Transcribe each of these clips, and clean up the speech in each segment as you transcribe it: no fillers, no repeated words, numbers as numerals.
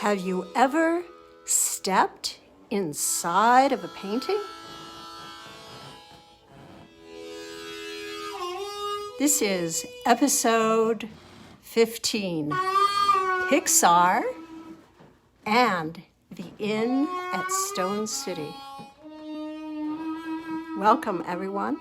Have you ever stepped inside of a painting? This is episode 15, Pixar and the Inn at Stone City. Welcome, everyone.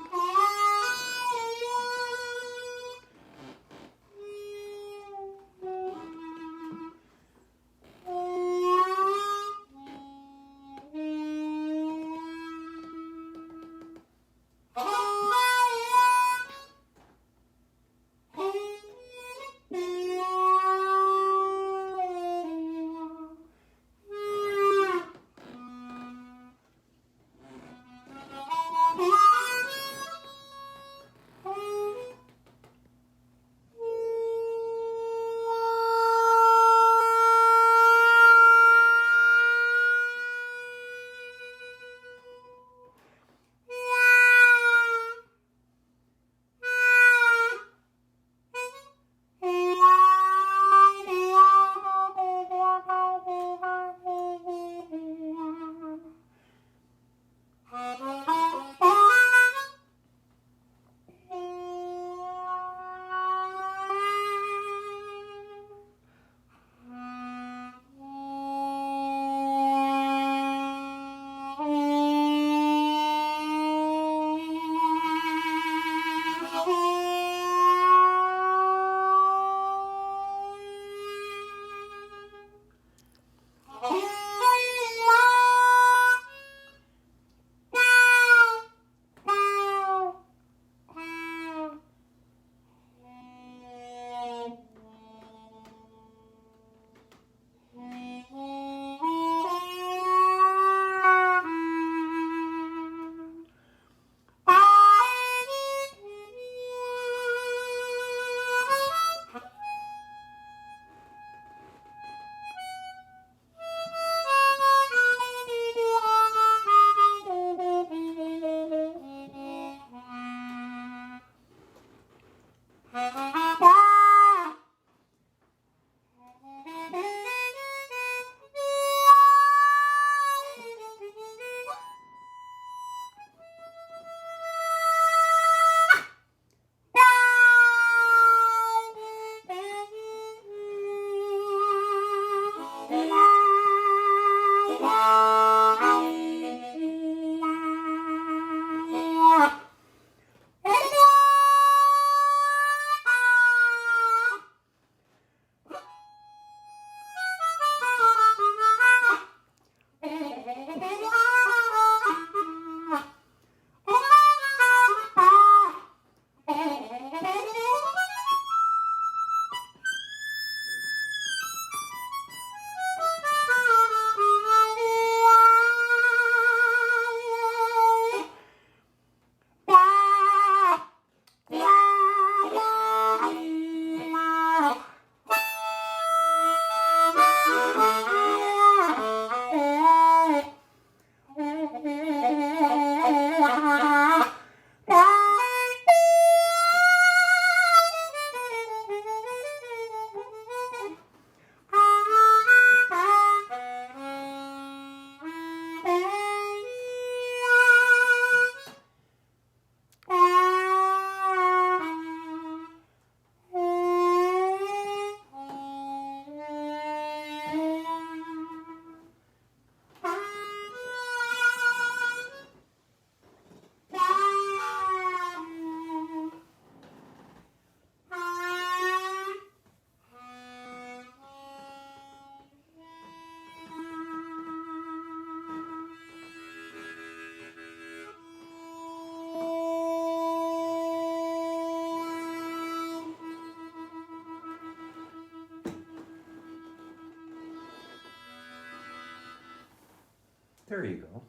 There you go.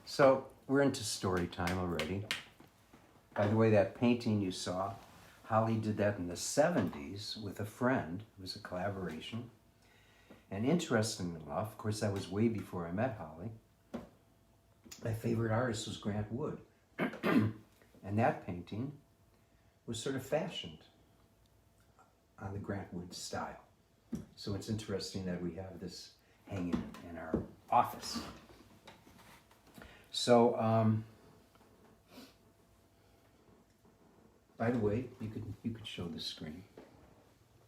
So we're into story time already. By the way, that painting you saw, Holly did that in the 70s with a friend. It was a collaboration. And interestingly enough, of course, that was way before I met Holly. My favorite artist was Grant Wood. And that painting was sort of fashioned on the Grant Wood style. So it's interesting that we have this hanging in our office. So, by the way, you could show the screen,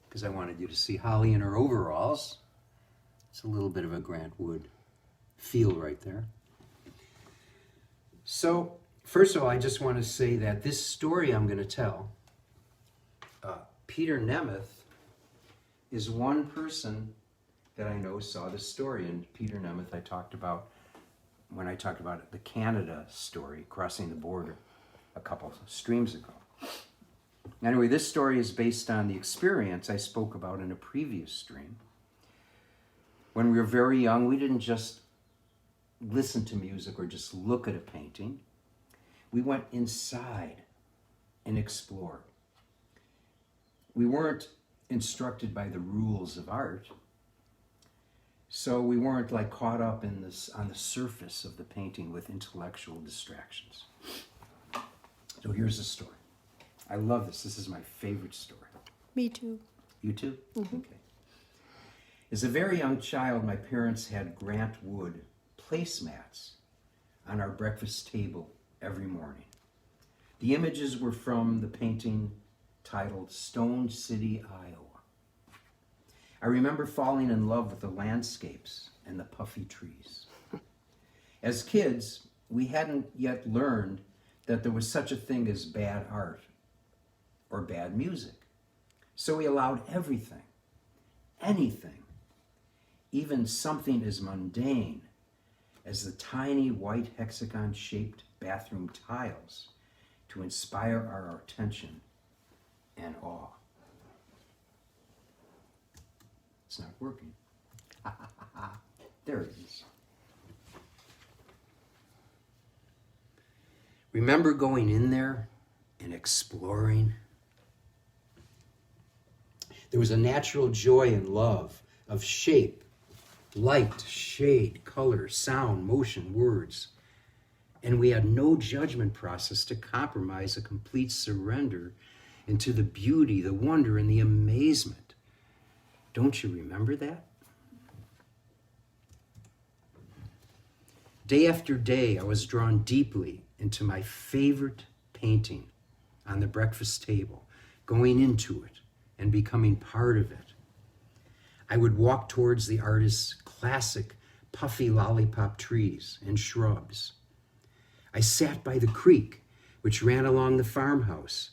because I wanted you to see Holly in her overalls. It's a little bit of a Grant Wood feel right there. So, first of all, I just want to say that this story I'm going to tell, Peter Nemeth is one person that I know saw this story. And Peter Nemeth I talked about when I talked about the Canada story, crossing the border a couple of streams ago. Anyway, this story is based on the experience I spoke about in a previous stream. When we were very young, we didn't just listen to music or just look at a painting. We went inside and explored. We weren't instructed by the rules of art, so we weren't like caught up in this on the surface of the painting with intellectual distractions. So here's the story. I love this. This is my favorite story. Me too. You too? Mm-hmm. Okay. As a very young child, my parents had Grant Wood placemats on our breakfast table every morning. The images were from the painting titled Stone City, Iowa. I remember falling in love with the landscapes and the puffy trees. As kids, we hadn't yet learned that there was such a thing as bad art or bad music. So we allowed everything, anything, even something as mundane as the tiny white hexagon-shaped bathroom tiles to inspire our attention and awe. It's not working. There it is. Remember going in there and exploring? There was a natural joy and love of shape, light, shade, color, sound, motion, words. And we had no judgment process to compromise a complete surrender into the beauty, the wonder, and the amazement. Don't you remember that? Day after day, I was drawn deeply into my favorite painting on the breakfast table, going into it and becoming part of it. I would walk towards the artist's classic puffy lollipop trees and shrubs. I sat by the creek, which ran along the farmhouse,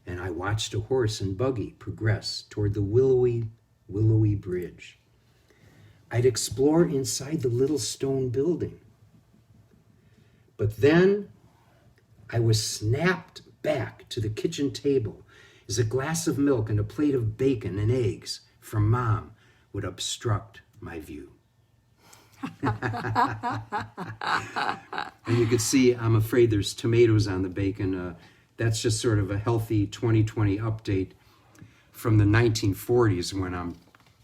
and I watched a horse and buggy progress toward the willowy bridge. I'd explore inside the little stone building. But then I was snapped back to the kitchen table as a glass of milk and a plate of bacon and eggs from Mom would obstruct my view. And you can see, I'm afraid there's tomatoes on the bacon. That's just sort of a healthy 2020 update from the 1940s when I'm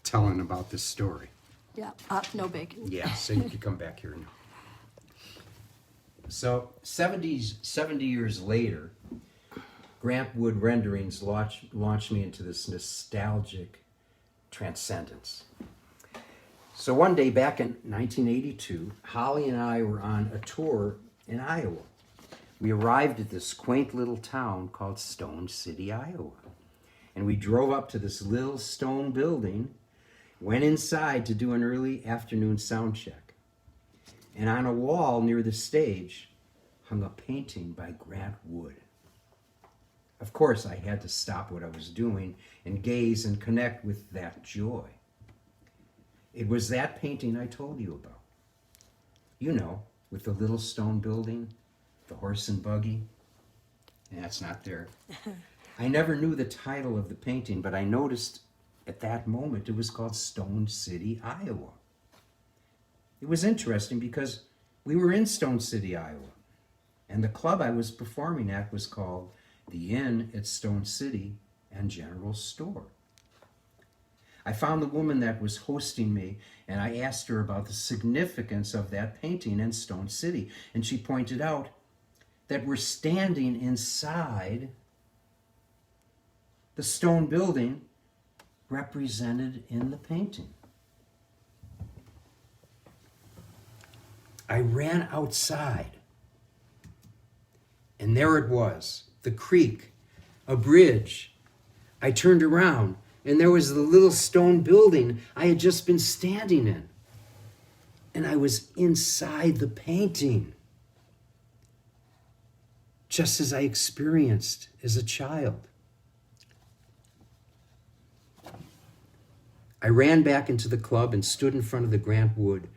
telling about this story. Yeah, no bacon. Yeah, so you can come back here now. So 70 years later, Grant Wood renderings launched me into this nostalgic transcendence. So one day back in 1982, Holly and I were on a tour in Iowa. We arrived at this quaint little town called Stone City, Iowa. And we drove up to this little stone building, went inside to do an early afternoon sound check. And on a wall near the stage hung a painting by Grant Wood. Of course, I had to stop what I was doing and gaze and connect with that joy. It was that painting I told you about. You know, with the little stone building, the horse and buggy. That's not there. I never knew the title of the painting, but I noticed at that moment it was called Stone City, Iowa. It was interesting because we were in Stone City, Iowa, and the club I was performing at was called the Inn at Stone City and General Store. I found the woman that was hosting me, and I asked her about the significance of that painting in Stone City, and she pointed out that we're standing inside the stone building represented in the painting. I ran outside, and there it was, the creek, a bridge. I turned around, and there was the little stone building I had just been standing in. And I was inside the painting, just as I experienced as a child. I ran back into the club and stood in front of the Grant Wood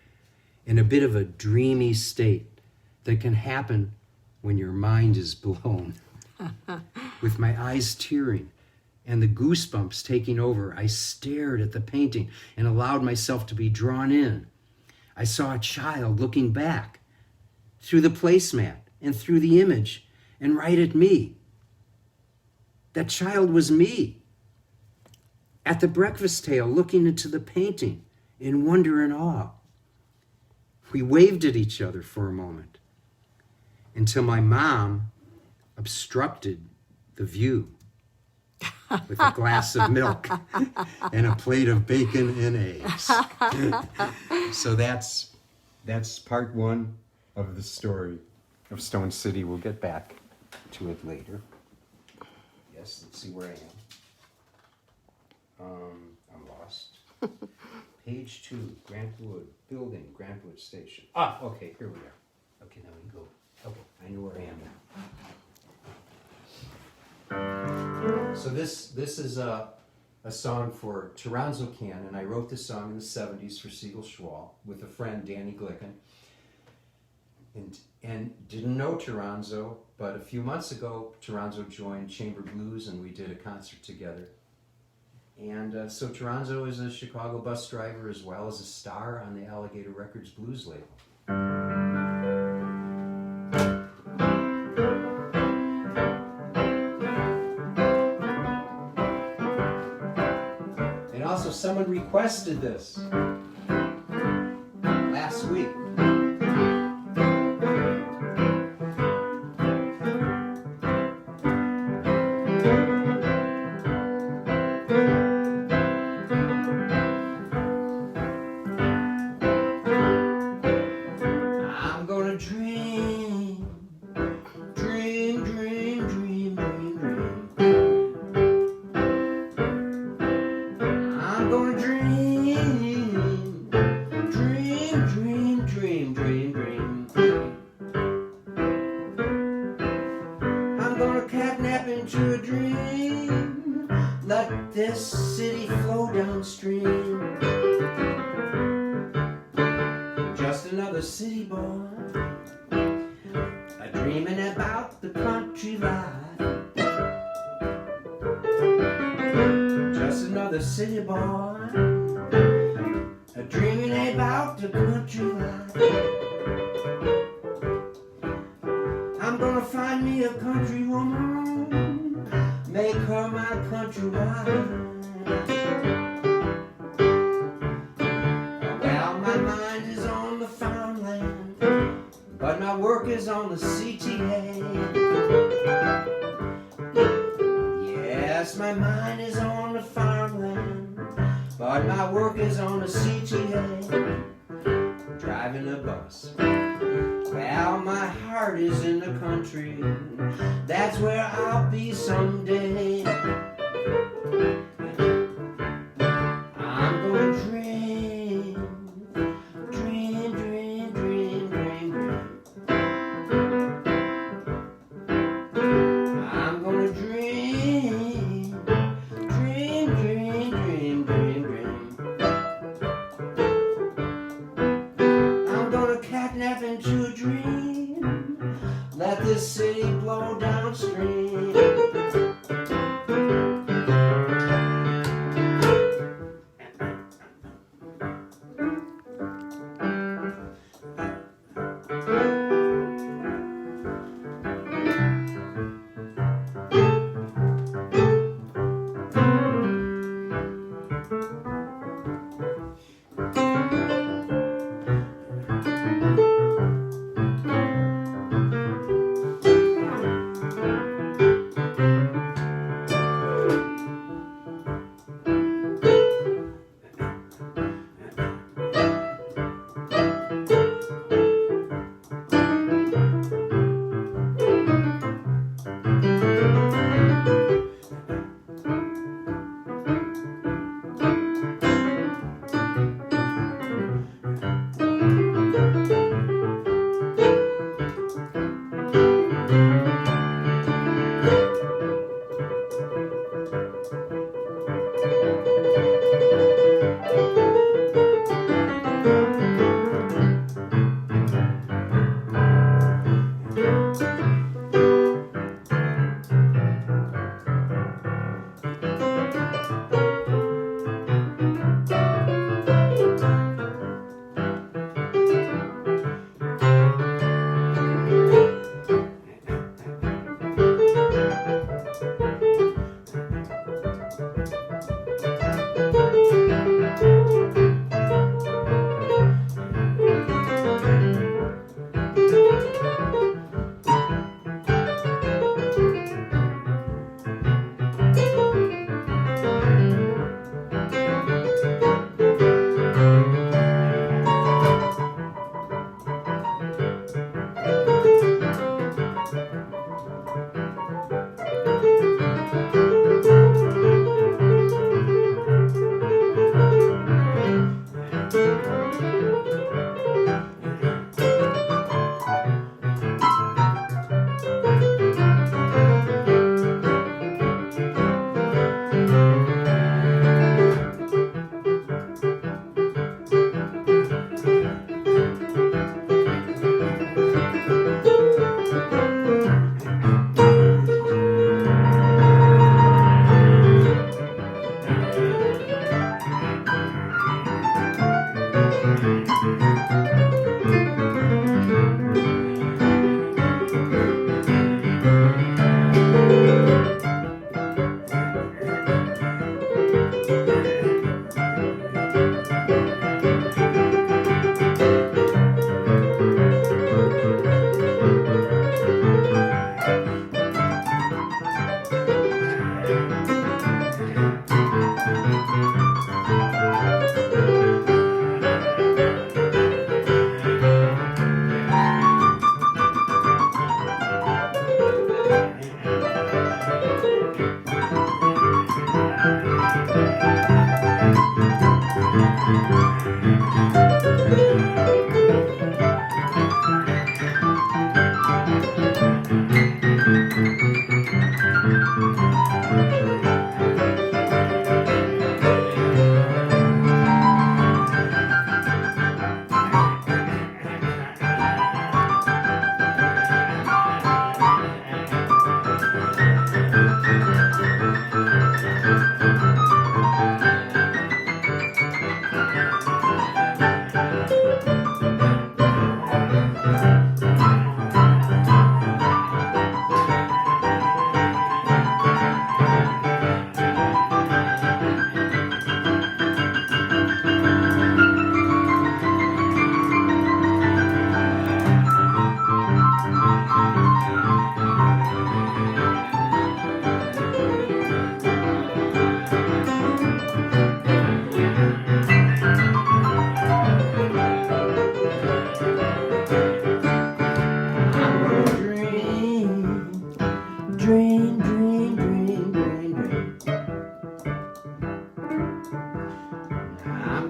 in a bit of a dreamy state that can happen when your mind is blown. With my eyes tearing and the goosebumps taking over, I stared at the painting and allowed myself to be drawn in. I saw a child looking back through the placemat and through the image and right at me. That child was me. At the breakfast table, looking into the painting in wonder and awe. We waved at each other for a moment until my mom obstructed the view with a glass of milk and a plate of bacon and eggs. So that's part one of the story of Stone City. We'll get back to it later. Yes, let's see where I am. I'm lost. Page 2, Grant Wood, building, Grant Wood Station. Okay, here we are. Okay, now we can go. Okay, I know where I am now. So this is a song for Toronzo Can, and I wrote this song in the 70s for Siegel-Glicken with a friend, Danny Glicken. And didn't know Toronzo, but a few months ago, Toronzo joined Chamber Blues, and we did a concert together. And so Toronzo is a Chicago bus driver as well as a star on the Alligator Records blues label. And also someone requested this last week. City boy, dreaming about the country life. Just another city boy, dreaming about the country life. I'm gonna find me a country woman, make her my country wife. But my work is on the CTA. Yes, my mind is on the farmland, but my work is on the CTA. Driving a bus. Well, my heart is in the country. That's where I'll be someday. I'm gonna dream. Into a dream, let this city blow downstream.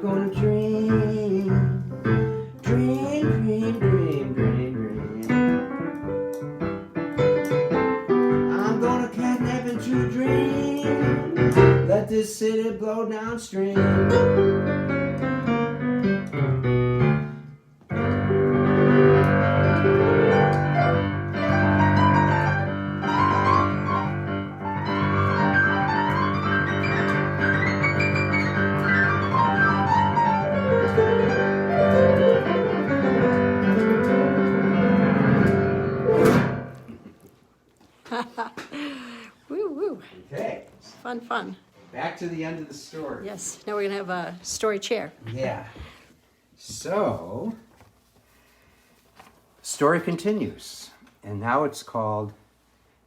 I'm gonna dream, dream, dream, dream, dream, dream. I'm gonna catnap into a dream. Let this city blow downstream. Woo woo. Okay, Fun, fun. back to the end of the story. Yes. Now we're gonna have a story chair. Yeah. So, story continues, and now it's called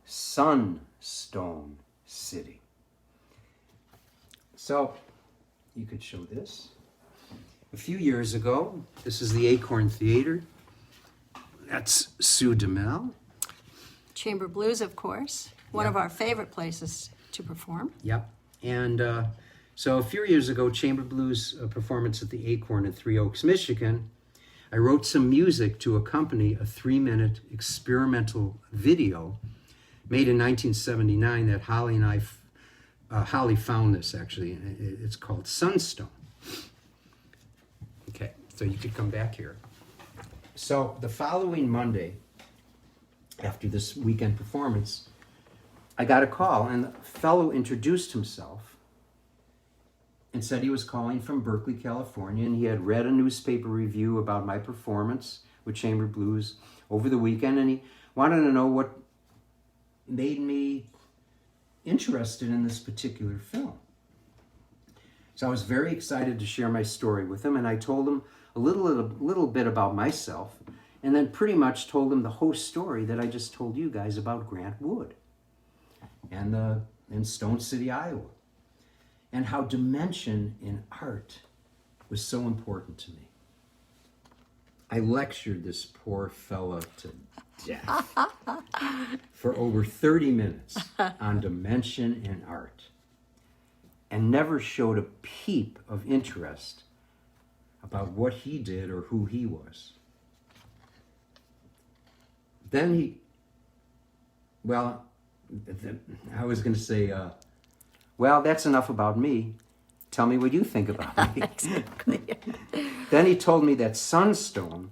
Sunstone City. So, you could show this. A few years ago, this is the Acorn Theater. That's Sue DeMille. Chamber Blues, of course. One of our favorite places to perform. Yep. And so a few years ago, Chamber Blues performance at the Acorn in Three Oaks, Michigan, I wrote some music to accompany a 3-minute experimental video made in 1979 that Holly and Holly found this actually. It's called Sunstone. Okay, so you could come back here. So the following Monday, after this weekend performance, I got a call, and the fellow introduced himself and said he was calling from Berkeley, California, and he had read a newspaper review about my performance with Chamber Blues over the weekend, and he wanted to know what made me interested in this particular film. So I was very excited to share my story with him, and I told him a little bit about myself, and then pretty much told him the whole story that I just told you guys about Grant Wood and in Stone City, Iowa, and how dimension in art was so important to me. I lectured this poor fella to death for over 30 minutes on dimension in art, and never showed a peep of interest about what he did or who he was. Then I was going to say, well, that's enough about me. Tell me what you think about me. Exactly. Then he told me that Sunstone,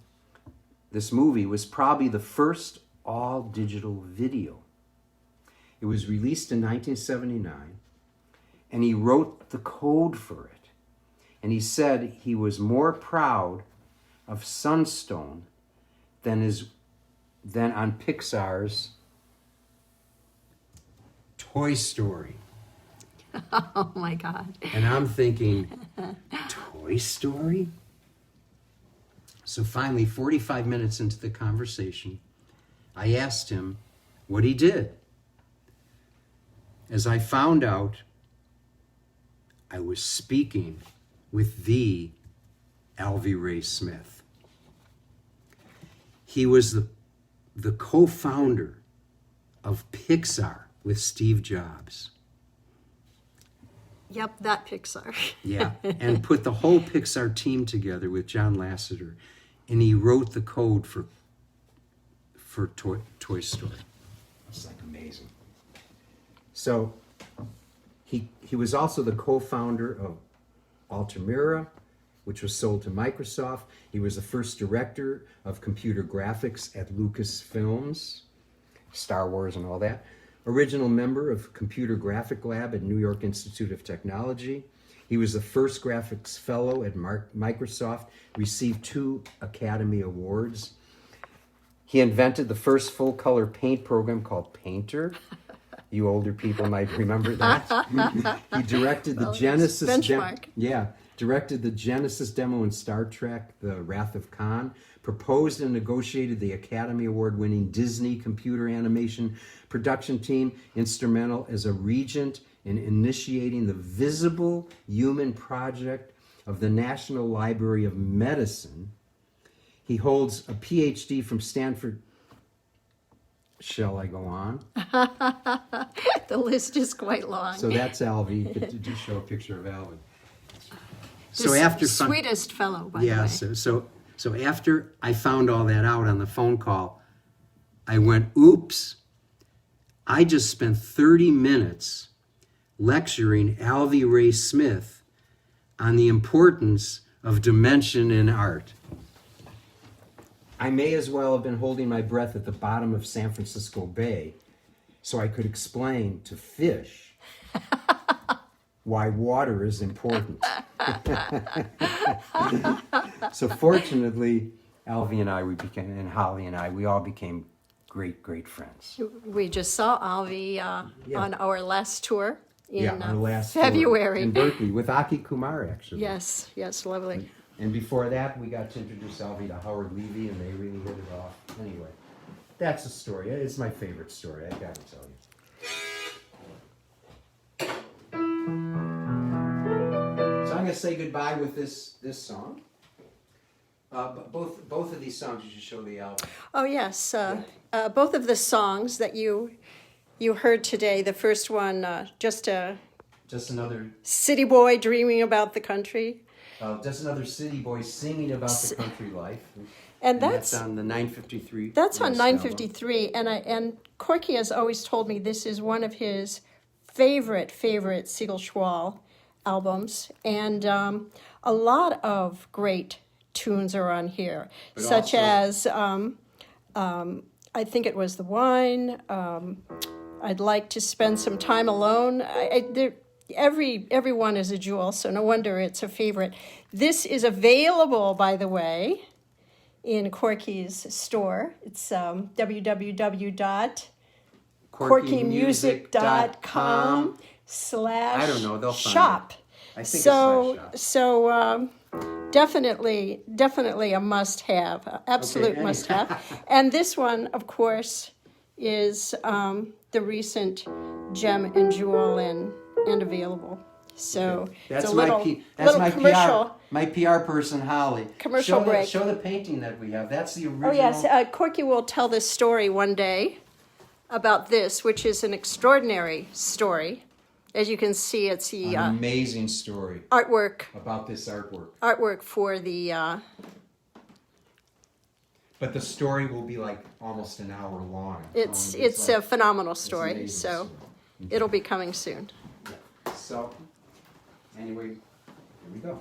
this movie, was probably the first all-digital video. It was released in 1979, and he wrote the code for it. And he said he was more proud of Sunstone than on Pixar's Toy Story. Oh my God. And I'm thinking, Toy Story? So finally, 45 minutes into the conversation, I asked him what he did. As I found out, I was speaking with the Alvy Ray Smith. He was the co-founder of Pixar with Steve Jobs. Yep, that Pixar. Yeah, and put the whole Pixar team together with John Lasseter, and he wrote the code for Toy Story. It's like amazing. So he was also the co-founder of Altamira, which was sold to Microsoft. He was the first director of computer graphics at Lucasfilms, Star Wars and all that. Original member of Computer Graphic Lab at New York Institute of Technology. He was the first graphics fellow at Microsoft, received 2 Academy Awards. He invented the first full-color paint program called Painter. You older people might remember that. He directed the Genesis benchmark. Directed the Genesis demo in Star Trek, The Wrath of Khan, proposed and negotiated the Academy Award-winning Disney computer animation production team, instrumental as a regent in initiating the Visible Human Project of the National Library of Medicine. He holds a PhD from Stanford. Shall I go on? The list is quite long. So that's Alvy. You could just show a picture of Alvy. So after sweetest fellow, by the way. yeah, so after I found all that out on the phone call, I went, oops, I just spent 30 minutes lecturing Alvy Ray Smith on the importance of dimension in art. I may as well have been holding my breath at the bottom of San Francisco Bay so I could explain to fish why water is important. So fortunately, Alvy and I, and Holly and I, we all became great, great friends. We just saw Alvy on our last tour in Our last tour February. in Berkeley with Aki Kumar, actually. Yes, lovely. And before that, we got to introduce Alvy to Howard Levy, and they really hit it off. Anyway, that's a story. It's my favorite story, I gotta tell you. So I'm gonna say goodbye with this song. But both of these songs, you should show the album. Oh yes, both of the songs that you heard today. The first one, just another city boy dreaming about the country. Just another city boy singing about the country life. And that's on the 953. That's on album. 953, and Corky has always told me this is one of his favorite Siegel-Glicken albums, and a lot of great tunes are on here, but such as I think it was The Wine. I'd like to spend some time alone. Every one is a jewel, so no wonder it's a favorite. This is available, by the way, in Corky's store. It's www.corkymusic.com/shop. I don't know, they'll find it. I think so definitely a must-have, absolute must-have. And this one, of course, is the recent gem and jewel and available. So that's it's a little my commercial. My PR person, Holly. Commercial break. Show the painting that we have. That's the original. Oh yes, Corky will tell this story one day about this, which is an extraordinary story. As you can see, it's the an amazing story artwork about this artwork. Artwork for the. But the story will be like almost an hour long. It's a phenomenal story, so it'll be coming soon. Yeah. So, anyway, here we go.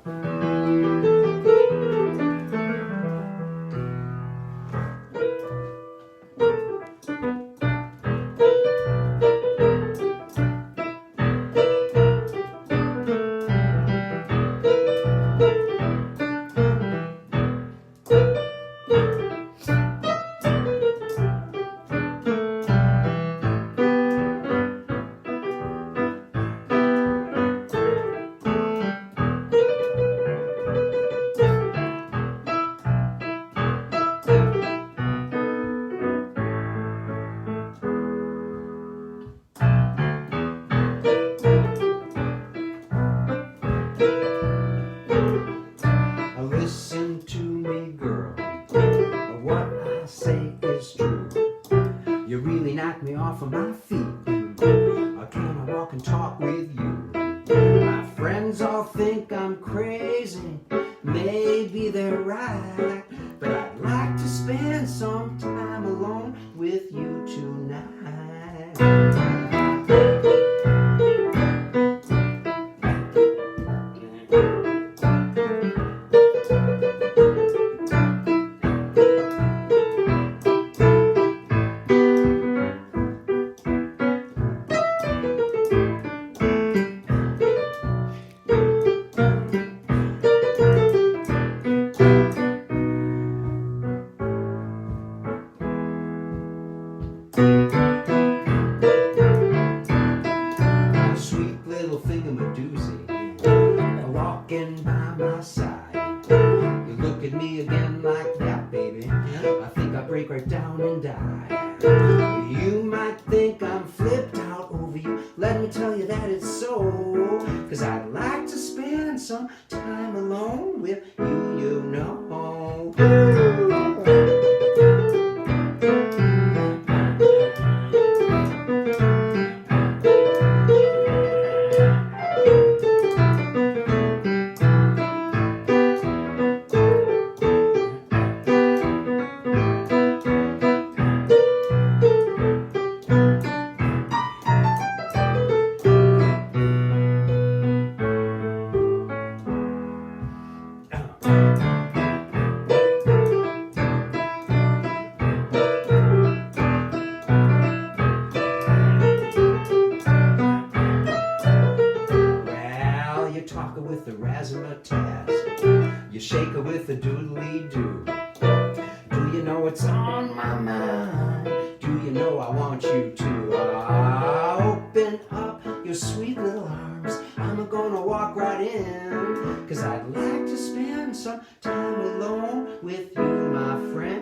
task. You shake her with a doodly-doo. Do you know it's on my mind? Do you know I want you to? Open up your sweet little arms. I'm gonna walk right in. 'Cause I'd like to spend some time alone with you, my friend.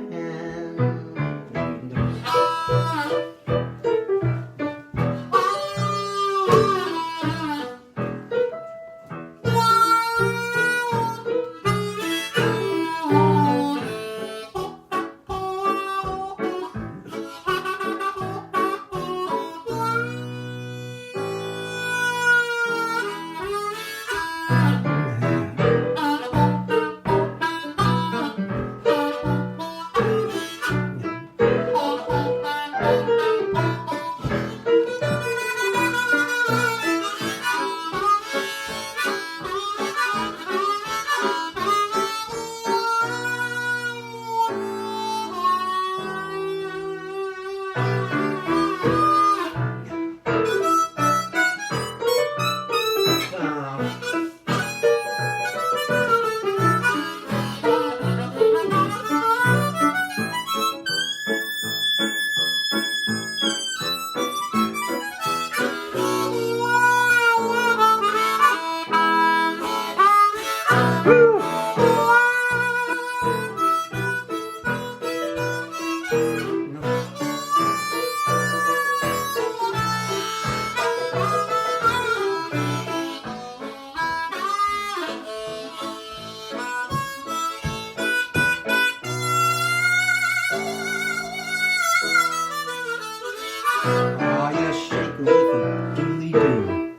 Oh, you shake her with a doodly-doo.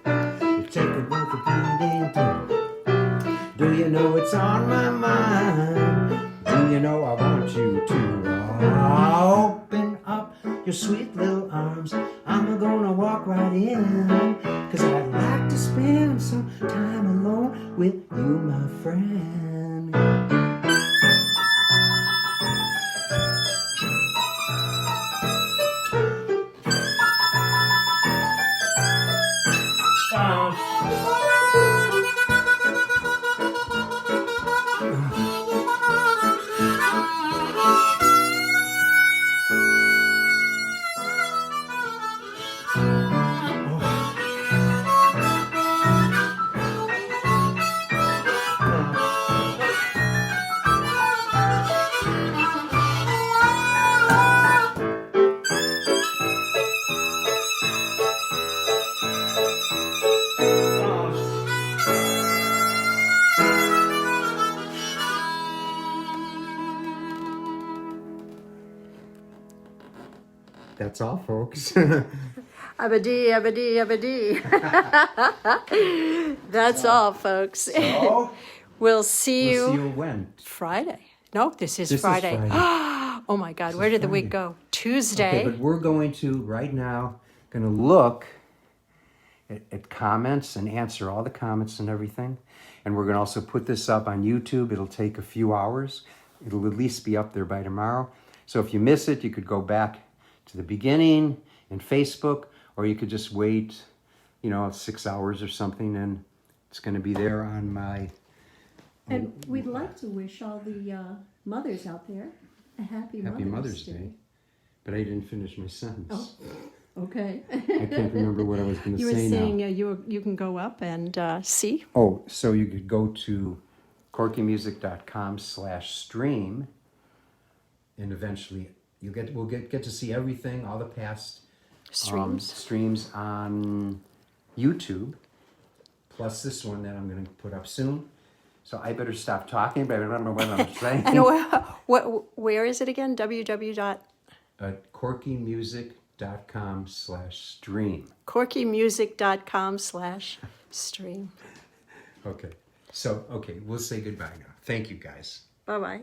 You take her with a doodly-doo. Do you know it's on my mind? Do you know I want you to? Open up your sweet little arms. I'm gonna walk right in. 'Cause I'd like to spend some time alone with you, my friend. That's all, folks. Abadi, abadi, abadi. That's all, folks. So, We'll see we'll see you you when? Friday. No, this is This is Friday. Friday. Oh my God, where did the week go? Tuesday. Okay, but we're going to, right now, going to look at comments and answer all the comments and everything. And we're going to also put this up on YouTube. It'll take a few hours. It'll at least be up there by tomorrow. So if you miss it, you could go back to the beginning in Facebook, or you could just wait, 6 hours or something, and it's going to be there on my... And we'd like to wish all the mothers out there a happy Mother's Day. But I didn't finish my sentence. Oh, okay. I can't remember what I was going to You were say now. saying you can go up and see. Oh, so you could go to corkymusic.com/stream, and eventually we'll get to see everything, all the past streams on YouTube, plus this one that I'm going to put up soon. So I better stop talking, but I remember what I'm saying. Where is it again? www. corkymusic.com/stream. corkymusic.com/stream. Okay. So, we'll say goodbye now. Thank you, guys. Bye-bye.